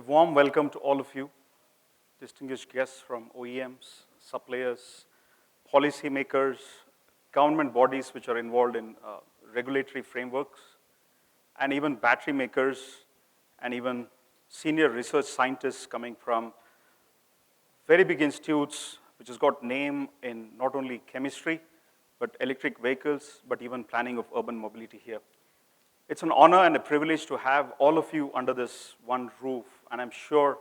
warm welcome to all of you, distinguished guests from OEMs, suppliers, policymakers, government bodies which are involved in regulatory frameworks, and even battery makers, and even senior research scientists coming from very big institutes which has got name in not only chemistry, but electric vehicles, but even planning of urban mobility here. It's an honor and a privilege to have all of you under this one roof, and I'm sure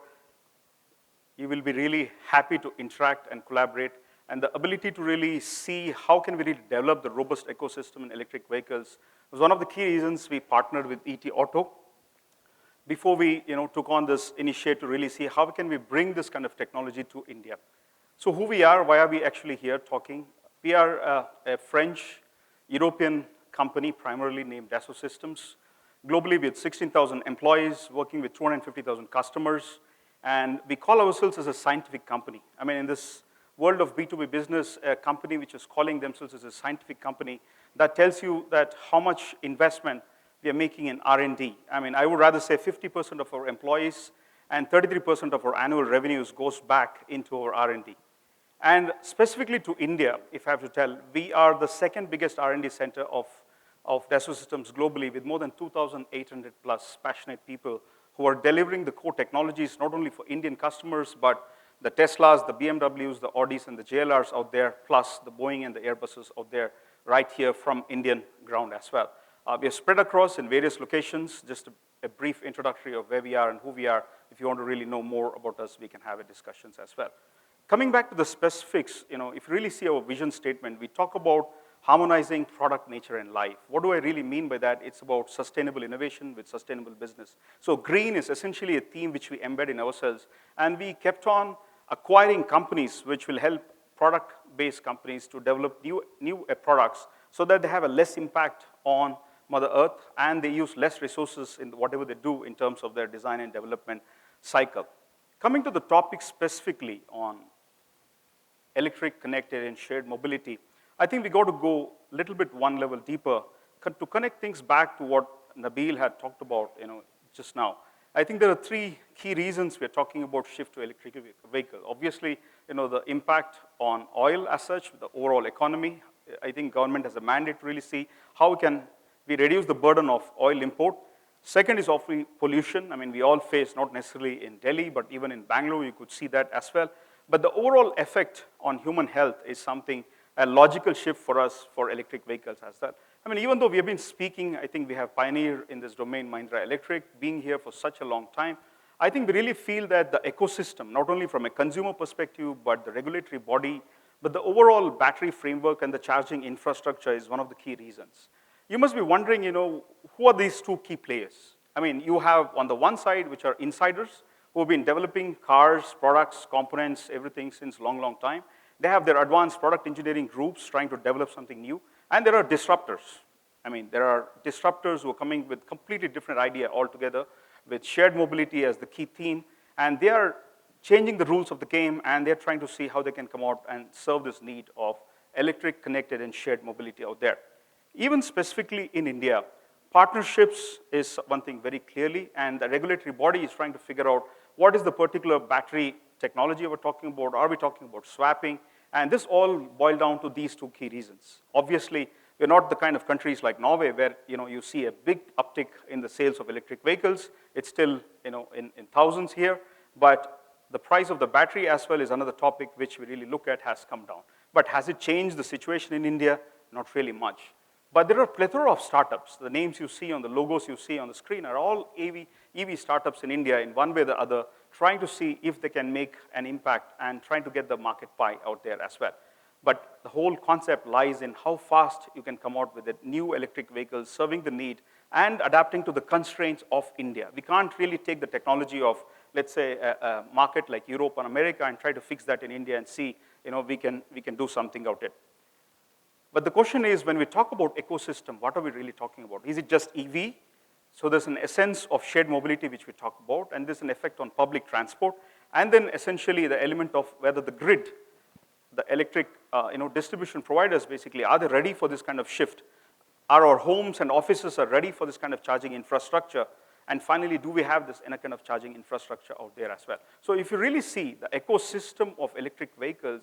you will be really happy to interact and collaborate, and the ability to really see how can we really develop the robust ecosystem in electric vehicles was one of the key reasons we partnered with ETAuto before we took on this initiative to really see how can we bring this kind of technology to India. So who we are, why are we actually here talking? We are a French, European company primarily named Dassault Systemes, globally with 16,000 employees, working with 250,000 customers, and we call ourselves as a scientific company. I mean, in this world of B2B business, a company which is calling themselves as a scientific company, that tells you that how much investment we are making in R&D. I mean, I would rather say 50% of our employees and 33% of our annual revenues goes back into our R&D. And specifically to India, if I have to tell, we are the second biggest R&D center of Dassault Systems globally, with more than 2,800 plus passionate people who are delivering the core technologies not only for Indian customers, but the Teslas, the BMWs, the Audis, and the JLRs out there, plus the Boeing and the Airbuses out there, right here from Indian ground as well. We are spread across in various locations. Just a brief introductory of where we are and who we are. If you want to really know more about us, we can have a discussions as well. Coming back to the specifics, if you really see our vision statement, we talk about harmonizing product, nature, and life. What do I really mean by that? It's about sustainable innovation with sustainable business. So green is essentially a theme which we embed in ourselves, and we kept on acquiring companies which will help product-based companies to develop new products so that they have a less impact on Mother Earth, and they use less resources in whatever they do in terms of their design and development cycle. Coming to the topic specifically on electric, connected, and shared mobility, I think we got to go a little bit one level deeper to connect things back to what Nabil had talked about just now. I think there are three key reasons we're talking about shift to electric vehicle. Obviously, the impact on oil as such, the overall economy. I think government has a mandate to really see how can we reduce the burden of oil import. Second is obviously pollution. I mean, we all face, not necessarily in Delhi, but even in Bangalore, you could see that as well. But the overall effect on human health is something, a logical shift for us for electric vehicles as well. I mean, even though we have been speaking, I think we have pioneered in this domain, Mahindra Electric, being here for such a long time, I think we really feel that the ecosystem, not only from a consumer perspective, but the regulatory body, but the overall battery framework and the charging infrastructure is one of the key reasons. You must be wondering, who are these two key players? I mean, you have on the one side, which are insiders, who have been developing cars, products, components, everything since long time. They have their advanced product engineering groups trying to develop something new. And there are disruptors. I mean, there are disruptors who are coming with completely different idea altogether, with shared mobility as the key theme. And they are changing the rules of the game, and they're trying to see how they can come out and serve this need of electric, connected, and shared mobility out there. Even specifically in India, partnerships is one thing very clearly, and the regulatory body is trying to figure out what is the particular battery technology we're talking about. Are we talking about swapping? And this all boils down to these two key reasons. Obviously, we're not the kind of countries like Norway where you see a big uptick in the sales of electric vehicles. It's still in thousands here, but the price of the battery as well is another topic which we really look at has come down. But has it changed the situation in India? Not really much. But there are a plethora of startups. The names you see on the logos you see on the screen are all EV startups in India in one way or the other, trying to see if they can make an impact and trying to get the market pie out there as well. But the whole concept lies in how fast you can come out with a new electric vehicle serving the need and adapting to the constraints of India. We can't really take the technology of, let's say, a market like Europe or America and try to fix that in India and see, we can do something out it. But the question is, when we talk about ecosystem, what are we really talking about? Is it just EV? So there's an essence of shared mobility which we talk about, and there's an effect on public transport, and then essentially the element of whether the grid, the electric distribution providers basically, are they ready for this kind of shift? Are our homes and offices are ready for this kind of charging infrastructure? And finally, do we have this kind of charging infrastructure out there as well? So if you really see, the ecosystem of electric vehicles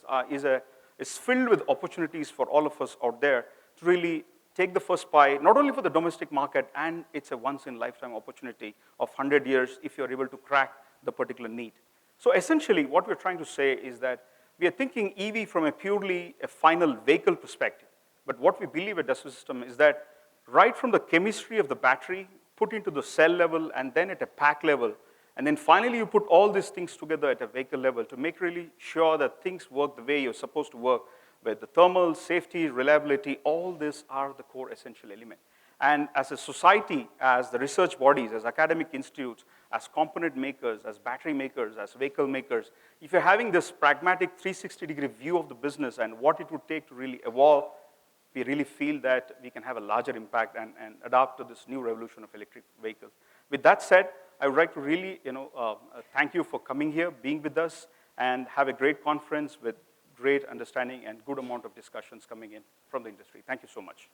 is filled with opportunities for all of us out there to really take the first pie, not only for the domestic market, and it's a once-in-lifetime opportunity of 100 years if you're able to crack the particular need. So essentially, what we're trying to say is that we are thinking EV from a purely final vehicle perspective. But what we believe at Dassault Systems is that right from the chemistry of the battery, put into the cell level, and then at a pack level, and then finally you put all these things together at a vehicle level to make really sure that things work the way you're supposed to work, where the thermal, safety, reliability, all these are the core essential element. And as a society, as the research bodies, as academic institutes, as component makers, as battery makers, as vehicle makers, if you're having this pragmatic 360-degree view of the business and what it would take to really evolve, we really feel that we can have a larger impact and adapt to this new revolution of electric vehicles. With that said, I would like to really thank you for coming here, being with us, and have a great conference with great understanding and good amount of discussions coming in from the industry. Thank you so much.